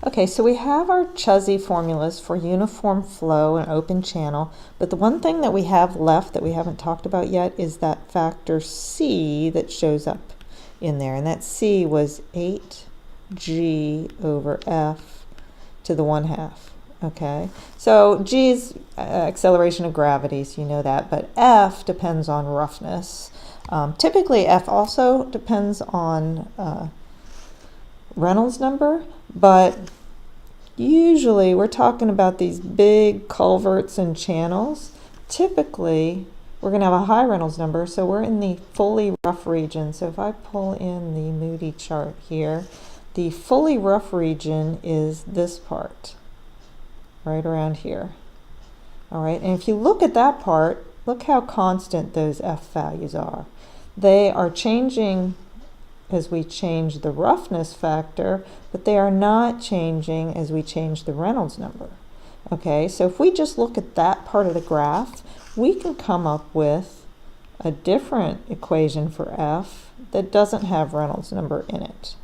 Okay, so we have our Chuzzy formulas for uniform flow and open channel, but the one thing that we have left that we haven't talked about yet is that factor C that shows up in there, and that C was 8g over f to the 1/2. Okay, so g is acceleration of gravity, so you know that, but f depends on roughness. Typically f also depends on Reynolds number, but usually we're talking about these big culverts and channels. Typically we're going to have a high Reynolds number, so we're in the fully rough region. So if I pull in the Moody chart here, the fully rough region is this part right around here. All right, and if you look at that part, look how constant those f values are. They are changing as we change the roughness factor, but they are not changing as we change the Reynolds number. Okay, so if we just look at that part of the graph, we can come up with a different equation for f that doesn't have Reynolds number in it.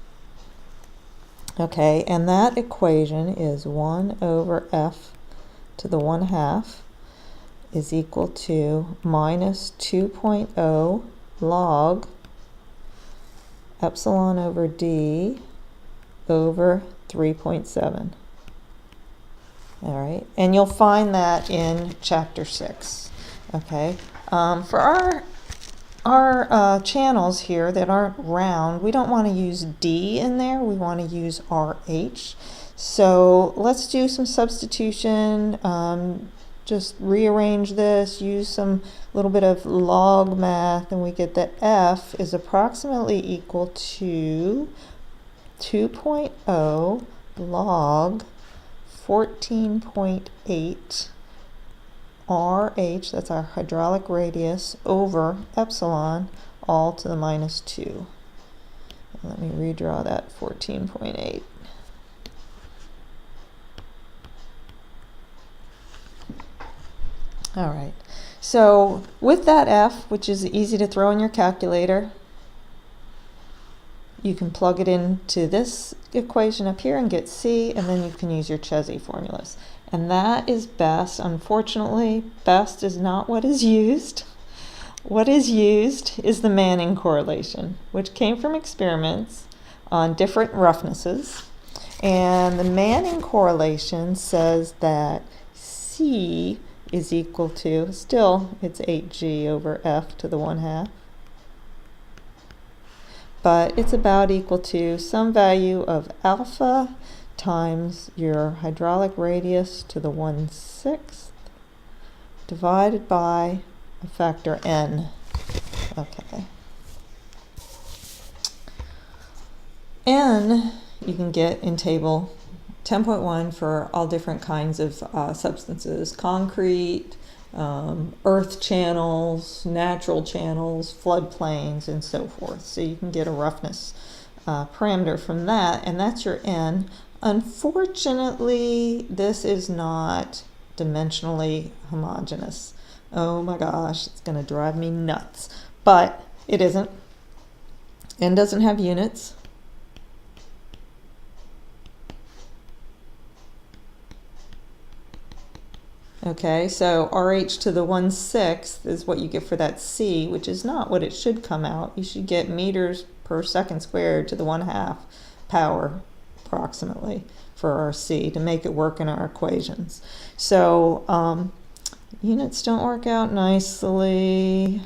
Okay, and that equation is 1 over f to the 1/2 is equal to minus 2.0 log epsilon over d over 3.7. All right, and you'll find that in chapter 6. Okay, for our channels here that aren't round, we don't want to use D in there, we want to use RH. So let's do some substitution. Just rearrange this, use some little bit of log math, and we get that f is approximately equal to 2.0 log 14.8 RH, that's our hydraulic radius, over epsilon, all to the minus 2. Let me redraw that 14.8. All right, so with that f, which is easy to throw in your calculator, you can plug it into this equation up here and get C, and then you can use your Chuzzy formulas. And that is best. Unfortunately, best is not what is used. What is used is the Manning correlation, which came from experiments on different roughnesses. And the Manning correlation says that C is equal to, still it's 8g over f to the 1/2. But it's about equal to some value of alpha times your hydraulic radius to the 1/6 divided by a factor n. Okay. N you can get in table 10.1 for all different kinds of substances: concrete, earth channels, natural channels, floodplains, and so forth. So you can get a roughness parameter from that, and that's your N. Unfortunately, this is not dimensionally homogeneous. Oh my gosh, it's going to drive me nuts. But it isn't. N doesn't have units. Okay, so RH to the 1/6 is what you get for that C, which is not what it should come out. You should get meters per second squared to the 1/2 power, approximately, for our C to make it work in our equations. So units don't work out nicely.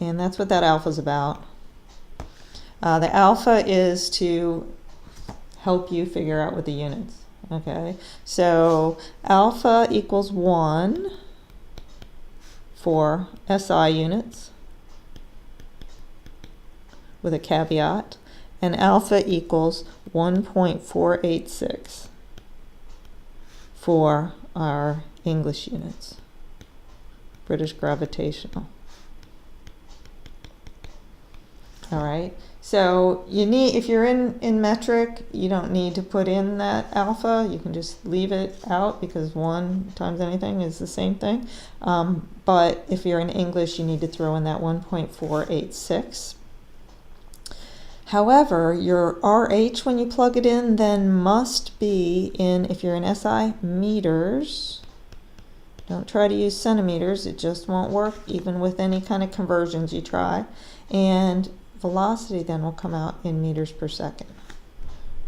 And that's what that alpha is about. The alpha is to help you figure out what the units. Okay, so alpha equals 1 for SI units with a caveat, and alpha equals 1.486 for our English units, British gravitational. All right, so if you're in metric, you don't need to put in that alpha. You can just leave it out because 1 times anything is the same thing. But if you're in English, you need to throw in that 1.486. However, your RH, when you plug it in, then must be in, if you're in SI, meters. Don't try to use centimeters. It just won't work, even with any kind of conversions you try. And velocity then will come out in meters per second,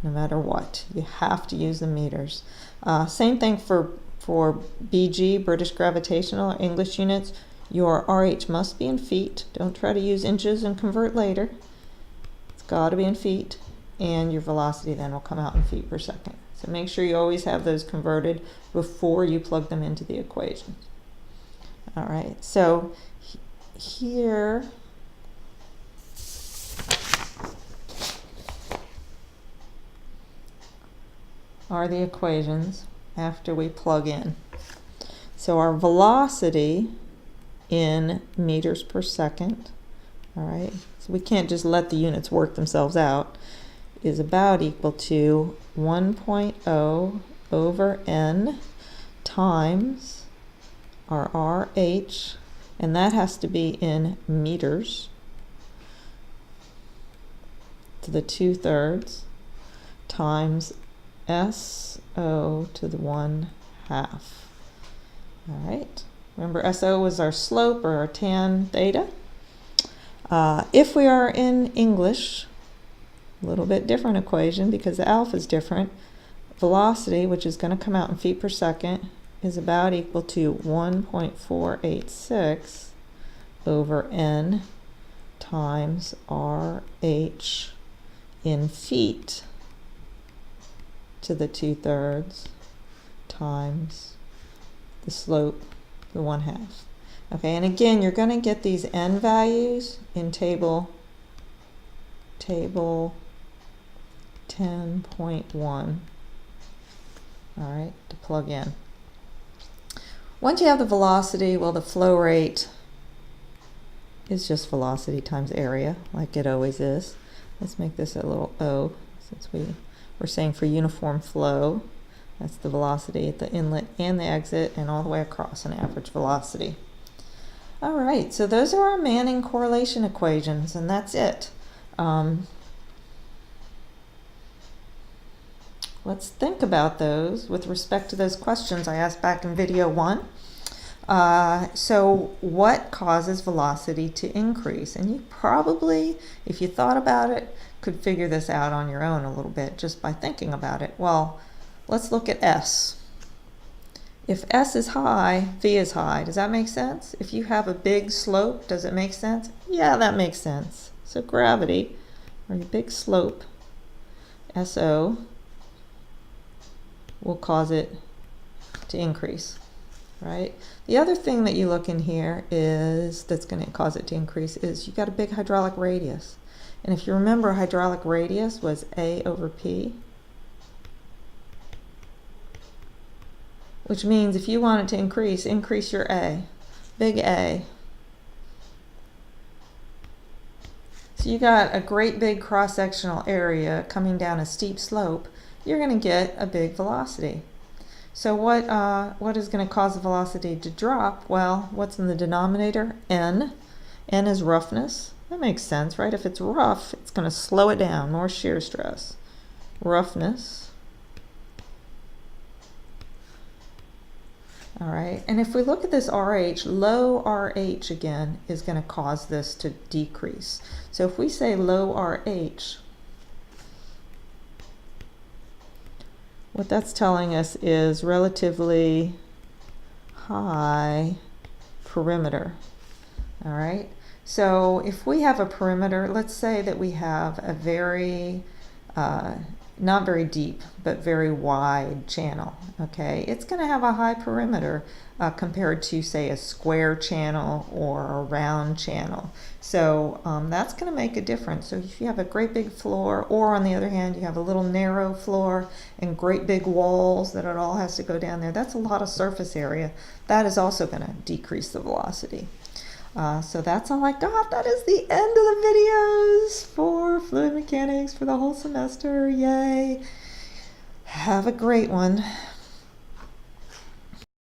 no matter what. You have to use the meters. Same thing for BG, British gravitational, or English units. Your RH must be in feet. Don't try to use inches and convert later. Got to be in feet, and your velocity then will come out in feet per second. So make sure you always have those converted before you plug them into the equation. All right, so here are the equations after we plug in. So our velocity in meters per second, all right, so we can't just let the units work themselves out, is about equal to 1.0 over n times our RH, and that has to be in meters to the 2/3 times SO to the 1/2. All right, remember SO was our slope, or our tan theta. If we are in English, a little bit different equation because the alpha is different. Velocity, which is going to come out in feet per second, is about equal to 1.486 over n times RH in feet to the 2/3 times the slope, the 1/2. Okay, and again, you're going to get these n values in table 10.1. All right, to plug in. Once you have the velocity, well, the flow rate is just velocity times area, like it always is. Let's make this a little O, since we're saying for uniform flow. That's the velocity at the inlet and the exit, and all the way across, an average velocity. All right, so those are our Manning correlation equations, and that's it. Let's think about those with respect to those questions I asked back in video 1. So what causes velocity to increase? And you probably, if you thought about it, could figure this out on your own a little bit just by thinking about it. Well, let's look at S. If S is high, V is high. Does that make sense? If you have a big slope, does it make sense? Yeah, that makes sense. So gravity, or your big slope, SO, will cause it to increase, right? The other thing that you look in here is, that's going to cause it to increase, is you got a big hydraulic radius. And if you remember, hydraulic radius was A over P. Which means if you want it to increase your A, big A. So you got a great big cross-sectional area coming down a steep slope, you're going to get a big velocity. So what is going to cause the velocity to drop? Well, what's in the denominator? N. N is roughness. That makes sense, right? If it's rough, it's going to slow it down, more shear stress. Roughness. All right, and if we look at this RH, low RH again is going to cause this to decrease. So if we say low RH, what that's telling us is relatively high perimeter. All right, so if we have a perimeter, let's say that we have a very not very deep, but very wide channel, okay? It's going to have a high perimeter compared to, say, a square channel or a round channel. So that's going to make a difference. So if you have a great big floor, or on the other hand, you have a little narrow floor and great big walls that it all has to go down there, that's a lot of surface area. That is also going to decrease the velocity. So that's all I got. That is the end of the videos for fluid mechanics for the whole semester. Yay. Have a great one.